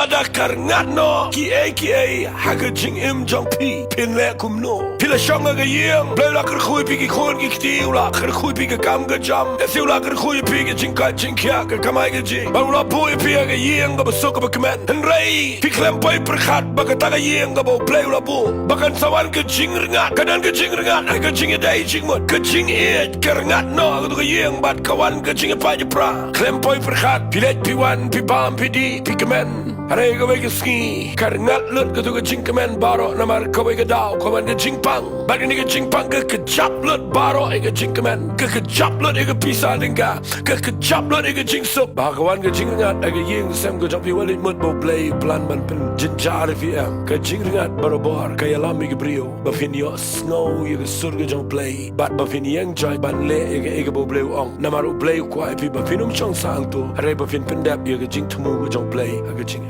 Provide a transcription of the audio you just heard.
lada karngat no ki haga jing im jong pi pin le kum no pila shong ga yeng ble la kar khui pi ki khon ki ti la kar khui pi ka kam ga jam e si la kar khui pi ki jing ka jing kya ka kamai ga ji ba la pu pi ga yeng ga so ka kmen en rei pi klem pai per khat ba ka ta ga yeng ga bo ble la bu ba kan sawan ka jing ringat kadan ka jing ringat ka jing dai jing mot ka jing et karngat no ga yeng bat kawan ka jing pa ji pra klem pai per khat pi let pi wan pi bam pi di pi kmen Hare ga wega ski karngat lut ka tu ga jing kmen baro namar ka wega daw ka wan ga jing pang ba ni ga jing pang ka jap lut baro e ga jing kmen ka jap lut e ga pisa linga ka jap lut e ga jing sup ba ka wan ga jing ngat e ga yeng sem ga jap pi walit mut bo play plan man pen jin jar fi am ka jing ngat baro bor ka yalam mi ga brio ba fin yo snow ye ga sur ga jong play bat ba fin yang joy ban le e ga bo play ong namar u play kwa pi ba finum chong sang tu hare ba fin pen dap ye ga jing tumu ga jong play ga jing